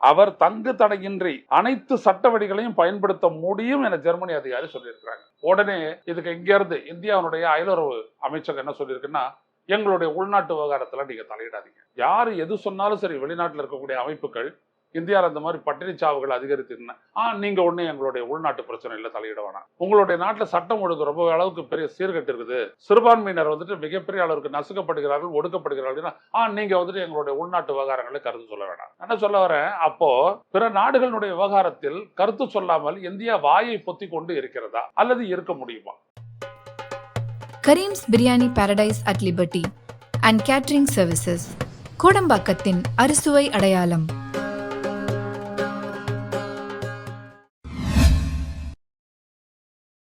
அவர் தங்கு தடையின்றி அனைத்து சட்ட வழிகளையும் பயன்படுத்த முடியும் என ஜெர்மனி அதிகாரி சொல்லியிருக்கிறாங்க. உடனே இதுக்கு இங்க இருந்து இந்தியாவுடைய அயலுறவு அமைச்சகம் என்ன சொல்லியிருக்குன்னா, எங்களுடைய உள்நாட்டு விவகாரத்துல நீங்க தலையிடாதீங்க. யாரு எது சொன்னாலும் சரி, வெளிநாட்டில் இருக்கக்கூடிய அமைப்புகள் இந்தியாவில் இந்த மாதிரி பட்டினி சாவுகள் அதிகரித்து நீங்க ஒண்ணு எங்களுடைய உள்நாட்டு பிரச்சனையில தலையிட வேணாம். உங்களுடைய நாட்டில் சட்டம் ஒழுங்கு ரொம்ப அளவுக்கு பெரிய சீர்கட்டு இருக்குது, சிறுபான்மையினர் மிகப்பெரிய அளவுக்கு நசுக்கப்படுகிறார்கள், ஒடுக்கப்படுகிறார்கள், நீங்க எங்களுடைய உள்நாட்டு விவகாரங்களை கருத்து சொல்ல வேணாம். என்ன சொல்ல வரேன், அப்போ பிற நாடுகளுடைய விவகாரத்தில் கருத்து சொல்லாமல் இந்தியா வாயை பொத்தி கொண்டு இருக்கிறதா அல்லது இருக்க முடியுமா? Kareem's biryani paradise at Liberty and catering services, கோடம்பாக்கத்தின் அறுசுவை அடையாளம்.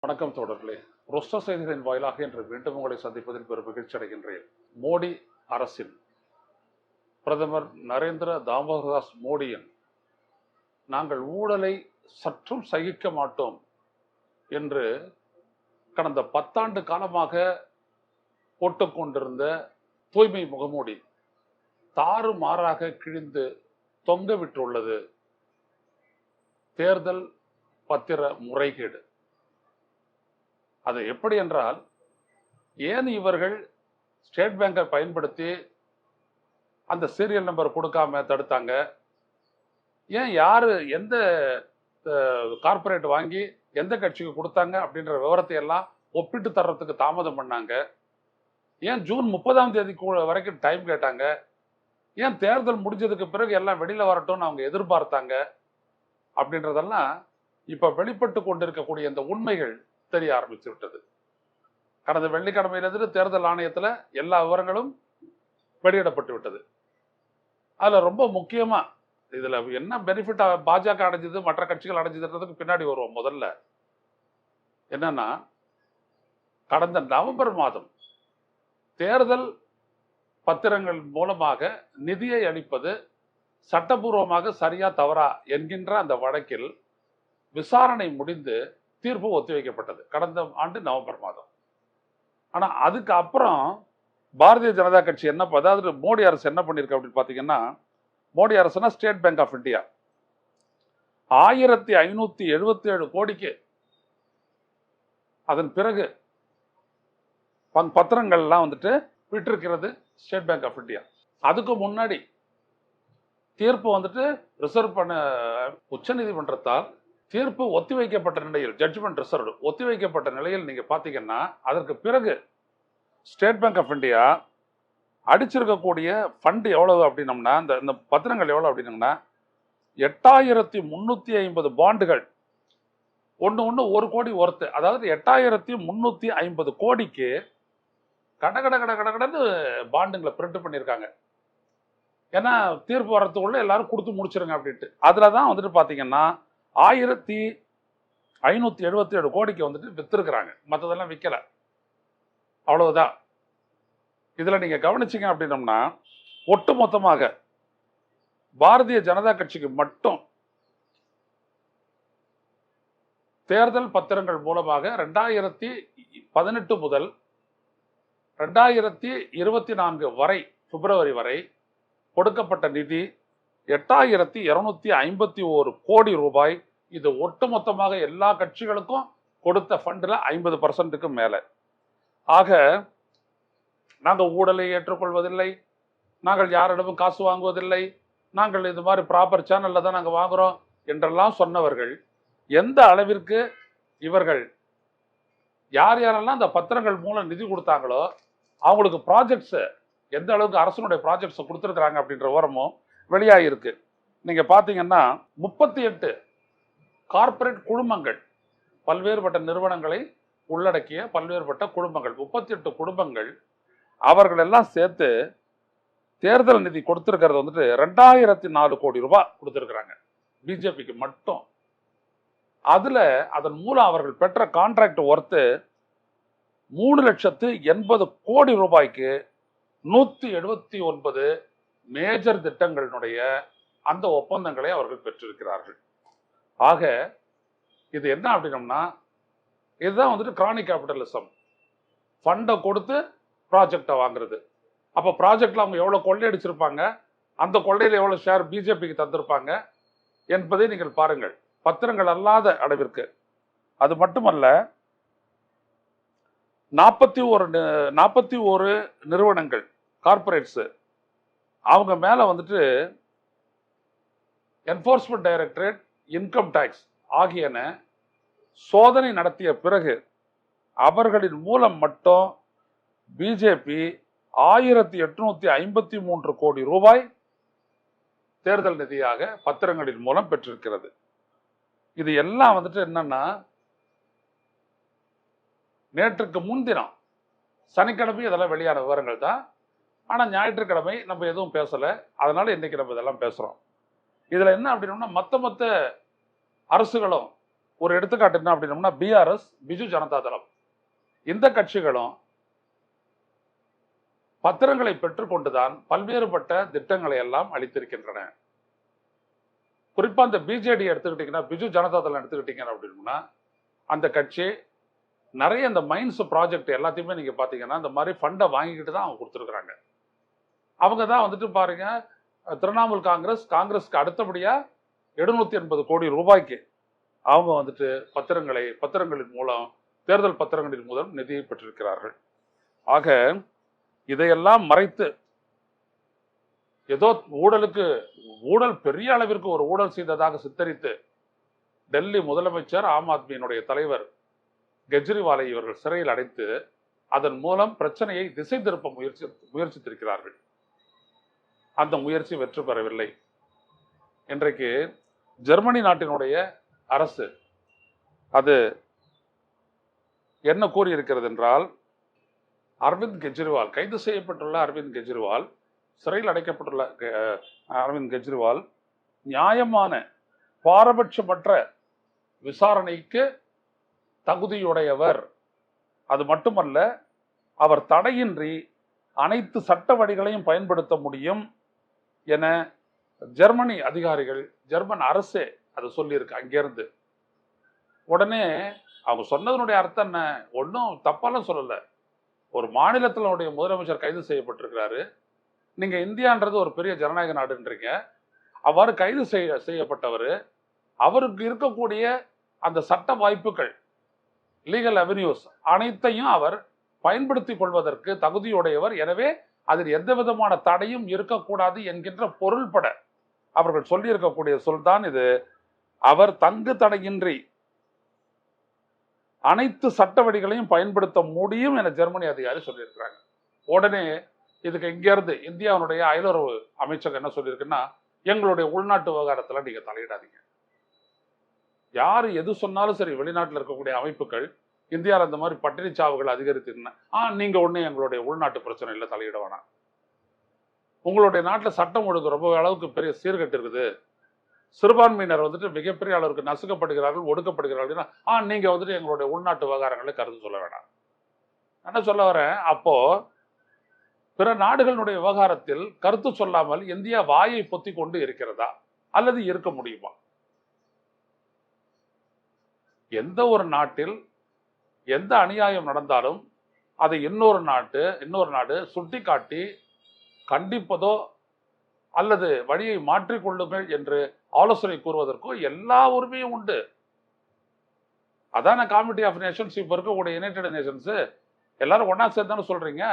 வணக்கம் தோழர்களே, ரோஸ்டர் செய்திகளின் வாயிலாக இன்று மீண்டும் உங்களை சந்திப்பதில் பெரும் மகிழ்ச்சி அடைகின்றேன். மோடி அரசின் பிரதமர் நரேந்திர தாமோதரதாஸ் மோடியின் நாங்கள் ஊழலை சற்றும் சகிக்க மாட்டோம் என்று கடந்த 10 ஆண்டு காலமாக போட்டுக்கொண்டிருந்த தூய்மை முகமூடி தாறுமாறாக கிழிந்து தொங்க விட்டுள்ளது தேர்தல் பத்திர முறைகேடு. அது எப்படி என்றால், ஏன் இவர்கள் ஸ்டேட் பேங்கை பயன்படுத்தி அந்த சீரியல் நம்பர் கொடுக்காம தடுத்தாங்க? ஏன் யாரு எந்த கார்பரேட் வாங்கி எந்த கட்சிக்கு கொடுத்தாங்க அப்படின்ற விவரத்தை எல்லாம் ஒப்பிட்டு தர்றதுக்கு தாமதம் பண்ணாங்க? ஏன் ஜூன் 30ஆம் தேதி வரைக்கும் டைம் கேட்டாங்க? ஏன் தேர்தல் முடிஞ்சதுக்கு பிறகு எல்லாம் வெளியில வரட்டும்னு அவங்க எதிர்பார்த்தாங்க? அப்படின்றதெல்லாம் இப்ப வெளிப்பட்டு கொண்டிருக்கக்கூடிய இந்த உண்மைகள் தெரிய ஆரம்பித்து விட்டது. கடந்த வெள்ளிக்கிழமையிலிருந்து தேர்தல் ஆணையத்தில் எல்லா விவரங்களும் வெளியிடப்பட்டு விட்டது. அதுல ரொம்ப முக்கியமா இதுல என்ன பெனிஃபிட் பாஜக அடைஞ்சது, மற்ற கட்சிகள் அடைஞ்சதுன்றதுக்கு பின்னாடி வருவோம். முதல்ல என்னன்னா, கடந்த நவம்பர் மாதம் தேர்தல் பத்திரங்கள் மூலமாக நிதியை அளிப்பது சட்டபூர்வமாக சரியா தவறா என்கின்ற அந்த வழக்கில் விசாரணை முடிந்து தீர்ப்பு ஒத்திவைக்கப்பட்டது கடந்த ஆண்டு நவம்பர் மாதம். ஆனா அதுக்கு அப்புறம் பாரதிய ஜனதா கட்சி என்ன, அதாவது மோடி அரசு என்ன பண்ணிருக்கு அப்படின்னு பாத்தீங்கன்னா, மோடி அரசுனா ஸ்டேட் பேங்க் ஆஃப் இந்தியா 1577 கோடிக்கு அதன் பிறகு பத்திரங்கள்லாம் விட்டிருக்கிறது ஸ்டேட் பேங்க் ஆஃப் இந்தியா. அதுக்கு முன்னாடி தீர்ப்பு ரிசர்வ் பண்ண உச்ச நீதிமன்றத்தால் தீர்ப்பு ஒத்திவைக்கப்பட்ட நிலையில், ஜட்ஜ்மெண்ட் ரிசர்வ் ஒத்திவைக்கப்பட்ட நிலையில் நீங்க பாத்தீங்கன்னா, அதற்கு பிறகு ஸ்டேட் பேங்க் ஆஃப் இந்தியா அடிச்சிருக்கக்கூடிய ஃபண்ட் எவ்வளவு அப்படின்னம்னா, இந்த பத்திரங்கள் எவ்வளவு அப்படின்னம்னா 8350 பாண்டுகள், ஒன்று 1 கோடி ஒர்த்து. அதாவது 8350 கோடிக்கு கடன்னு பாண்டுங்களை பிரிண்ட் பண்ணியிருக்காங்க. ஏன்னா தீர்ப்பு வர்றதுக்குள்ள எல்லாரும் கொடுத்து முடிச்சிருங்க அப்படின்ட்டு. அதுலதான் பாத்தீங்கன்னா 1577 கோடிக்கு வித்திருக்கிறாங்க. மற்றதெல்லாம் விற்கல. அவ்வளவுதான். இதுல நீங்க கவனிச்சீங்க அப்படின்னம்னா, ஒட்டு மொத்தமாக பாரதிய ஜனதா கட்சிக்கு மட்டும் தேர்தல் பத்திரங்கள் மூலமாக 2018 முதல் 2024 வரை, பிப்ரவரி வரை கொடுக்கப்பட்ட நிதி 8251 கோடி ரூபாய். இது ஒட்டுமொத்தமாக எல்லா கட்சிகளுக்கும் கொடுத்த ஃபண்ட்ல 50% மேல. ஆக நாங்கள் ஊழலை ஏற்றுக்கொள்வதில்லை, நாங்கள் யாரிடமும் காசு வாங்குவதில்லை, நாங்கள் இது மாதிரி ப்ராப்பர் சேனல்ல தான் நாங்கள் வாங்குறோம் என்றெல்லாம் சொன்னவர்கள் எந்த அளவிற்கு இவர்கள் யாரெல்லாம் அந்த பத்திரங்கள் மூலம் நிதி கொடுத்தாங்களோ அவங்களுக்கு ப்ராஜெக்ட்ஸ் எந்த அளவுக்கு அரசனுடைய ப்ராஜெக்ட்ஸ் கொடுத்துருக்குறாங்க அப்படின்ற விவரமும் வெளியாகிருக்கு. நீங்க பாத்தீங்கன்னா 38 கார்பரேட் குழுமங்கள், பல்வேறுபட்ட நிறுவனங்களை உள்ளடக்கிய பல்வேறுபட்ட குடும்பங்கள், 38 குடும்பங்கள், அவர்கள் எல்லாம் சேர்த்து தேர்தல் நிதி கொடுத்திருக்கிறது 2004 கோடி ரூபாய் கொடுத்திருக்கிறாங்க பிஜேபிக்கு மட்டும். அதுல அதன் மூலம் அவர்கள் பெற்ற கான்ட்ராக்ட் ஒர்த்து 3,80,00,000 கோடி ரூபாய்க்கு 179 மேஜர் திட்டங்களினுடைய அந்த ஒப்பந்தங்களை அவர்கள் பெற்றிருக்கிறார்கள். ஆக இது என்ன அப்படின்னம்னா, இதுதான் கிரானிக் கேபிட்டலிசம். ஃபண்டை கொடுத்து ப்ராஜெக்டை வாங்குறது. அப்போ ப்ராஜெக்ட்ல அவங்க எவ்வளவு கொள்ளையடிச்சிருப்பாங்க, அந்த கொள்ளையில் எவ்வளவு ஷேர் பிஜேபிக்கு தந்திருப்பாங்க என்பதை நீங்கள் பாருங்கள். பத்திரங்கள் அல்லாத அளவிற்கு. அது மட்டுமல்ல, 41 நிறுவனங்கள், கார்பரேட்ஸ், அவங்க மேல வந்துட்டு என்போர்ஸ்மெண்ட் டைரக்டரேட், இன்கம் டாக்ஸ் ஆகியன சோதனை நடத்திய பிறகு அவர்களின் மூலம் மட்டும் பிஜேபி 1853 கோடி ரூபாய் தேர்தல் நிதியாக பத்திரங்களின் மூலம் பெற்றிருக்கிறது. இது எல்லாம் வந்துட்டு என்னன்னா, நேற்றுக்கு முன்தினம் சனிக்கிழமை இதெல்லாம் வெளியான விவரங்கள் தான். ஆனா ஞாயிற்றுக்கிழமை நம்ம எதுவும் பேசல, அதனால இன்னைக்கு நம்ம இதெல்லாம் பேசுறோம். இதுல என்ன அப்படின்னா, மத்த அரசுகளும், ஒரு எடுத்துக்காட்டு என்ன அப்படின்னோம்னா, பிஆர்எஸ், பிஜு ஜனதா தளம், இந்த கட்சிகளும் பத்திரங்களை பெற்றுக்கொண்டுதான் பல்வேறுபட்ட திட்டங்களை எல்லாம் அளித்திருக்கின்றன. குறிப்பா இந்த பிஜேடி எடுத்துக்கிட்டீங்கன்னா, பிஜு ஜனதா தளம் எடுத்துக்கிட்டீங்க அப்படின்னா, அந்த கட்சி நிறைய இந்த மைன்ஸ் ப்ராஜெக்ட் எல்லாத்தையுமே நீங்க பாத்தீங்கன்னா இந்த மாதிரி ஃபண்டை வாங்கிக்கிட்டு தான் அவங்க கொடுத்துருக்குறாங்க. அவங்க தான் வந்துட்டு பாருங்க, திரிணாமுல் காங்கிரஸ்க்கு அடுத்தபடியா 780 கோடி ரூபாய்க்கு அவங்க வந்துட்டு பத்திரங்களின் மூலம், தேர்தல் பத்திரங்களின் மூலம் நிதியை பெற்றிருக்கிறார்கள். ஆக இதையெல்லாம் மறைத்து ஏதோ ஊழல் பெரிய அளவிற்கு ஒரு ஊழல் செய்ததாக சித்தரித்து டெல்லி முதலமைச்சர், ஆம் ஆத்மியினுடைய தலைவர் கெஜ்ரிவாலை இவர்கள் சிறையில் அடைத்து அதன் மூலம் பிரச்சனையை திசை திருப்ப முயற்சித்திருக்கிறார்கள். அந்த முயற்சி வெற்றி பெறவில்லை. இன்றைக்கு ஜெர்மனி நாட்டினுடைய அரசு அது என்ன கூறியிருக்கிறது என்றால், கைது செய்யப்பட்டுள்ள அரவிந்த் கெஜ்ரிவால், சிறையில் அடைக்கப்பட்டுள்ள அரவிந்த் கெஜ்ரிவால் நியாயமான பாரபட்சமற்ற விசாரணைக்கு தகுதியுடையவர். அது மட்டுமல்ல, அவர் தடையின்றி அனைத்து சட்ட வழிகளையும் பயன்படுத்த முடியும் என ஜெர்மனி அதிகாரிகள், ஜெர்மன் அரசே அது சொல்லியிருக்கு. அங்கிருந்து உடனே அவங்க சொன்னதனுடைய அர்த்தம் என்ன, ஒன்றும் தப்பாலாம் சொல்லல. ஒரு மாநிலத்தினுடைய முதலமைச்சர் கைது செய்யப்பட்டிருக்கிறாரு, நீங்க இந்தியான்றது ஒரு பெரிய ஜனநாயக நாடுன்றீங்க. அவ்வாறு கைது செய்யப்பட்டவர், அவருக்கு இருக்கக்கூடிய அந்த சட்ட வாய்ப்புகள், லீகல் அவென்யூஸ் அனைத்தையும் அவர் பயன்படுத்திக் கொள்வதற்கு தகுதியுடையவர். எனவே அதில் எந்த விதமான தடையும் இருக்கக்கூடாது என்கின்ற பொருள்பட அவர்கள் சொல்லி இருக்கக்கூடிய சொல் தான் இது. அவர் தங்கு தடையின்றி அனைத்து சட்ட வழிகளையும் பயன்படுத்த முடியும் என ஜெர்மனி அதிகாரி சொல்லியிருக்கிறாங்க. உடனே இதுக்கு இங்கிருந்து இந்தியாவுடைய அயலுறவு அமைச்சகம் என்ன சொல்லியிருக்குன்னா, எங்களுடைய உள்நாட்டு விவகாரத்துல நீங்க தலையிடாதீங்க. யாரு எது சொன்னாலும் சரி, வெளிநாட்டில் இருக்கக்கூடிய அமைப்புகள் இந்தியாவில் இந்த மாதிரி பட்டினி சாவுகள் அதிகரித்துன்னா, நீங்க ஒண்ணு எங்களுடைய உள்நாட்டு பிரச்சனையில தலையிட வேணாம். உங்களுடைய நாட்டில் சட்டம் ஒழுங்கு ரொம்ப அளவுக்கு பெரிய சீர்கட்டு இருக்குது, சிறுபான்மையினர் வந்துட்டு மிகப்பெரிய அளவுக்கு நசுக்கப்படுகிறார்கள், ஒடுக்கப்படுகிறார்கள், நீங்க வந்துட்டு எங்களுடைய உள்நாட்டு விவகாரங்களை கருத்து சொல்ல வேணாம். என்ன சொல்ல வரேன், அப்போ பிற நாடுகளுடைய விவகாரத்தில் கருத்து சொல்லாமல் இந்தியா வாயை பொத்தி கொண்டு இருக்கிறதா அல்லது இருக்க முடியுமா? எந்த ஒரு நாட்டில் எந்த அநியாயம் நடந்தாலும் அதை இன்னொரு நாடு சுட்டி காட்டி கண்டிப்பதோ அல்லது வழியை மாற்றிக்கொள்ளுங்கள் என்று ஆலோசனை கூறுவதற்கோ எல்லா உரிமையும் உண்டு. அதான கமிட்டி ஆஃப் நேஷன்ஸ், இப்ப இருக்கக்கூடிய யுனைடெட் நேஷன்ஸ் எல்லாரும் ஒன்னா சேர்ந்தானு சொல்றீங்க.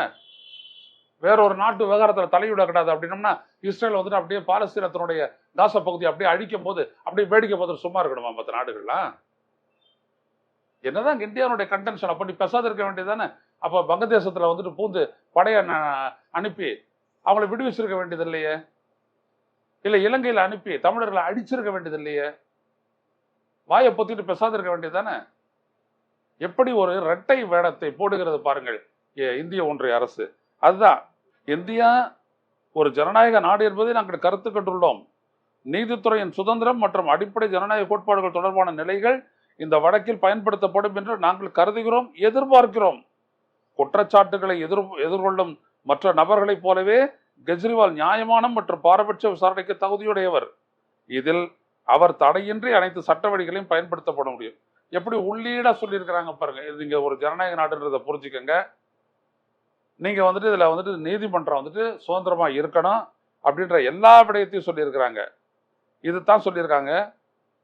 வேறொரு நாட்டு விவகாரத்தில் தலையிடக்கூடாது அப்படின்னம்னா, இஸ்ரேல் வந்துட்டு அப்படியே பாலஸ்தீனத்தினுடைய காசா பகுதி அப்படியே அழிக்கும் போது அப்படியே வேடிக்கை பார்த்து சும்மா இருக்கணுமா மற்ற நாடுகள்லாம்? என்னதான் இந்தியாவுடைய கண்டென்ஷன், அப்படி பேசாத இருக்க வேண்டியதானே? அப்ப வங்கதேசத்துல வந்துட்டு பூந்து படைய அனுப்பி அவங்களை விடுவிச்சிருக்க வேண்டியது இல்லையே? இல்ல இலங்கையில அனுப்பி தமிழர்களை அடிச்சிருக்க வேண்டியது இல்லையே? வாயை பொத்திட்டு பேசாத இருக்க வேண்டியதானே? எப்படி ஒரு இரட்டை வேடத்தை போடுகிறது பாருங்கள் இந்திய ஒன்றிய அரசு. அதுதான், இந்தியா ஒரு ஜனநாயக நாடு என்பதை நாங்கள் கருத்து கண்டுள்ளோம். நீதித்துறையின் சுதந்திரம் மற்றும் அடிப்படை ஜனநாயக கோட்பாடுகள் தொடர்பான நிலைகள் இந்த வழக்கில் பயன்படுத்தப்படும் என்று நாங்கள் கருதுகிறோம், எதிர்பார்க்கிறோம். குற்றச்சாட்டுகளை எதிர்கொள்ளும் மற்ற நபர்களைப் போலவே கெஜ்ரிவால் நியாயமான மற்றும் பாரபட்ச விசாரணைக்கு தகுதியுடையவர். இதில் அவர் தடையின்றி அனைத்து சட்ட வழிகளையும் பயன்படுத்தப்பட முடியும். எப்படி உள்ளீடா சொல்லியிருக்கிறாங்க பாருங்க. நீங்க ஒரு ஜனநாயக நாடுன்றதை புரிஞ்சுக்கங்க. நீங்க வந்துட்டு இதுல வந்துட்டு நீதிமன்றம் வந்துட்டு சுதந்திரமா இருக்கணும், அப்படின்ற எல்லா விடயத்தையும் சொல்லியிருக்கிறாங்க. இதுதான் சொல்லியிருக்காங்க.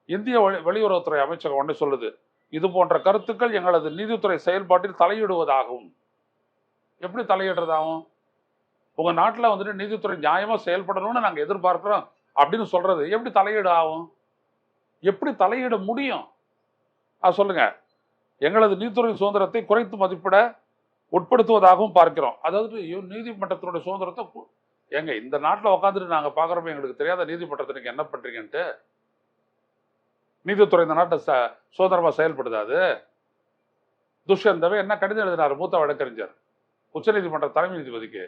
இந்திய வெளியுறவுத்துறை அமைச்சகம் ஒன்று சொல்லுது, இது போன்ற கருத்துக்கள் எங்களது நீதித்துறை செயல்பாட்டில் தலையிடுவதாகும். எப்படி தலையிடுறதாகும்? உங்க நாட்டில் வந்துட்டு நீதித்துறை நியாயமா செயல்படணும்னு நாங்கள் எதிர்பார்க்கிறோம் அப்படின்னு சொல்றது எப்படி தலையீடு ஆகும்? எப்படி தலையிட முடியும்? அது சொல்லுங்க. எங்களது நீதித்துறை சுதந்திரத்தை குறைத்து மதிப்பிட உட்படுத்துவதாகவும் பார்க்கிறோம். அதாவது நீதிமன்றத்தினுடைய சுதந்திரத்தை ஏங்க இந்த நாட்டில் உட்காந்துட்டு நாங்க பாக்குறோம், எங்களுக்கு தெரியாத நீதிமன்றத்தை நீங்க என்ன பண்றீங்கன்ட்டு. நீதித்துறை இந்த நாட்டை சுதந்திரமா செயல்படுது. அது துஷ்யந்தவே என்ன கடிதம் எழுதினார் மூத்த வழக்கறிஞர் உச்சநீதிமன்ற தலைமை நீதிபதிக்கு.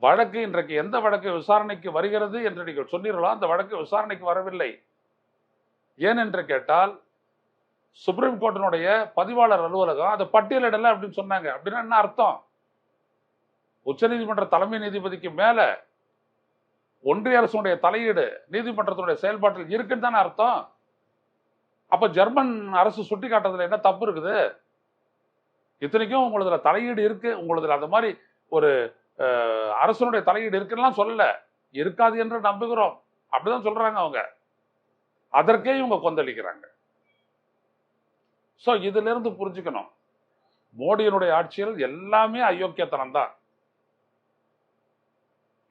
வழக்கு இன்றைக்கு எந்த வழக்கு விசாரணைக்கு வருகிறது என்று நீங்கள் சொன்னீர்களோ அந்த வழக்கு விசாரணைக்கு வரவில்லை. ஏன் என்று கேட்டால் சுப்ரீம் கோர்ட்டினுடைய பதிவாளர் அலுவலகம் அதை பட்டியலிடல அப்படின்னு சொன்னாங்க. அப்படின்னா என்ன அர்த்தம்? உச்சநீதிமன்ற தலைமை நீதிபதிக்கு மேல ஒன்றிய அரசுடைய தலையீடு நீதிமன்றத்தினுடைய செயல்பாட்டில் இருக்குன்னு தானே அர்த்தம். அப்ப ஜெர்மன் அரசு சுட்டி காட்டுறதுல என்ன தப்பு இருக்குது? இத்தனைக்கும் உங்களதுல தலையீடு இருக்கு, உங்களதுல அந்த மாதிரி ஒரு அரசனுடைய தலையீடு இருக்குன்னா சொல்லல, இருக்காது என்று நம்புகிறோம் அப்படிதான் சொல்றாங்க அவங்க. அதற்கே இவங்க கொந்தளிக்கிறாங்க. சோ இதுல இருந்து புரிஞ்சுக்கணும், மோடியினுடைய ஆட்சியில் எல்லாமே அயோக்கியத்தனம் தான்.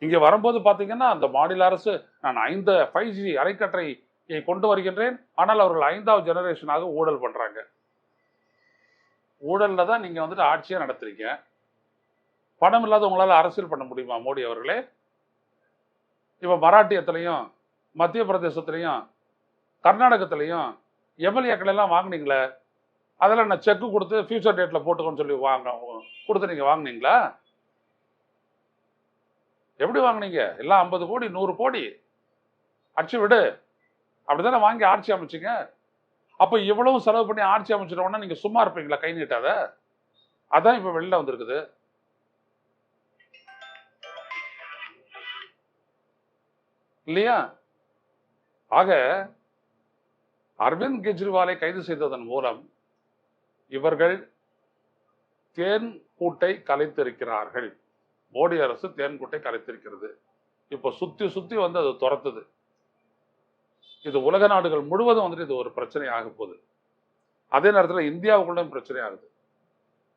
இங்க வரும்போது பாத்தீங்கன்னா அந்த மாநில அரசு நான் 5G அரைக்கற்றையை கொண்டு வருகின்றேன், ஆனால் அவர்கள் 5வது ஜெனரேஷனாக ஊழல் பண்றாங்க. ஊழல்ல தான் நீங்க வந்துட்டு ஆட்சியை நடத்துறீங்க. பணம் இல்லாத உங்களால அரசியல் பண்ண முடியுமா மோடி அவர்களே? இப்ப மராட்டியத்திலையும் மத்திய பிரதேசத்திலையும் கர்நாடகத்திலையும் எம்எல்ஏக்கள் எல்லாம் வாங்கினீங்களே, அதெல்லாம் நான் செக்கு கொடுத்து ஃபியூச்சர் டேட்ல போட்டுக்கோன்னு சொல்லி கொடுத்து நீங்க வாங்கினீங்களா? எப்படி வாங்கினீங்க? எல்லாம் 50 கோடி 100 கோடி அச்சு விடு அப்படித்தானே வாங்கி ஆட்சி அமைச்சிங்க. அப்ப இவ்வளவு செலவு பண்ணி ஆட்சி அமைச்சிட்டோம்னா நீங்க சும்மா இருப்பீங்களா? கை நீட்டாத. அதான் இப்ப வெளில வந்திருக்குது. இல்லையா? ஆக அரவிந்த் கெஜ்ரிவாலை கைது செய்ததன் மூலம் இவர்கள் தேன் கூட்டை கலைத்திருக்கிறார்கள். மோடி அரசு தேன் கூட்டை கலைத்திருக்கிறது. இப்ப சுத்தி சுத்தி வந்து அது துரத்துது. இது உலக நாடுகள் முழுவதும் வந்துட்டு இது ஒரு பிரச்சனை ஆக போகுது. அதே நேரத்தில் இந்தியாவுக்குள்ள பிரச்சனை ஆகுது.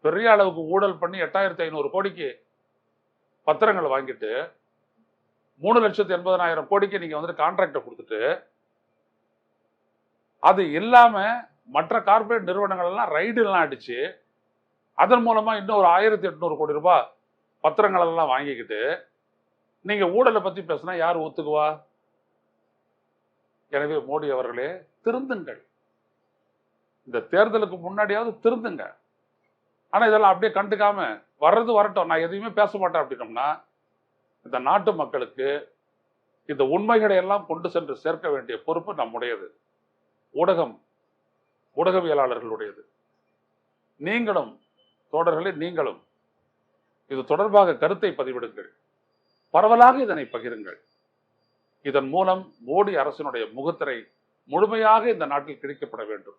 பெரிய அளவுக்கு ஊழல் பண்ணி 8500 கோடிக்கு பத்திரங்களை வாங்கிட்டு 3,80,000 கோடிக்கு நீங்க வந்துட்டு கான்ட்ராக்டை கொடுத்துட்டு, அது இல்லாம மற்ற கார்பரேட் நிறுவனங்கள் எல்லாம் ரைடு எல்லாம் அடிச்சு அதன் மூலமா இன்னும் ஒரு 1800 கோடி ரூபாய் பத்திரங்கள் எல்லாம் வாங்கிக்கிட்டு நீங்க ஊழலை பத்தி பேசினா யார் ஒத்துக்குவா? எனவே மோடி அவர்களே திருந்துங்கள். இந்த தேர்தலுக்கு முன்னாடியாவது திருந்துங்க. ஆனா இதெல்லாம் அப்படியே கண்டுக்காம வர்றது வரட்டும், நான் எதையுமே பேச மாட்டேன் அப்படின்னோம்னா இந்த நாட்டு மக்களுக்கு இந்த உண்மைகளை எல்லாம் கொண்டு சென்று சேர்க்க வேண்டிய பொறுப்பு நம்முடையது. ஊடகவியலாளர்களுடையது. நீங்களும் தோழர்களே, நீங்களும் இது தொடர்பாக கருத்தை பதிவிடுங்கள், பரவலாக இதனை பகிருங்கள். இதன் மூலம் மோடி அரசினுடைய முகத்திரை முழுமையாக இந்த நாட்டில் கிழிக்கப்பட வேண்டும்.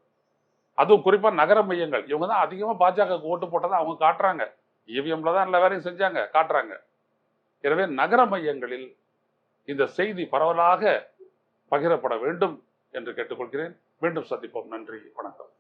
அதுவும் குறிப்பா நகர மையங்கள், இவங்க தான் அதிகமா பாஜக ஓட்டு போட்டதை அவங்க காட்டுறாங்க. இவிஎம்ல தான் எல்லா வேலையும் செஞ்சாங்க, காட்டுறாங்க. எனவே நகர மையங்களில் இந்த செய்தி பரவலாக பகிரப்பட வேண்டும் என்று கேட்டுக்கொள்கிறேன். மீண்டும் சந்திப்போம். நன்றி, வணக்கம்.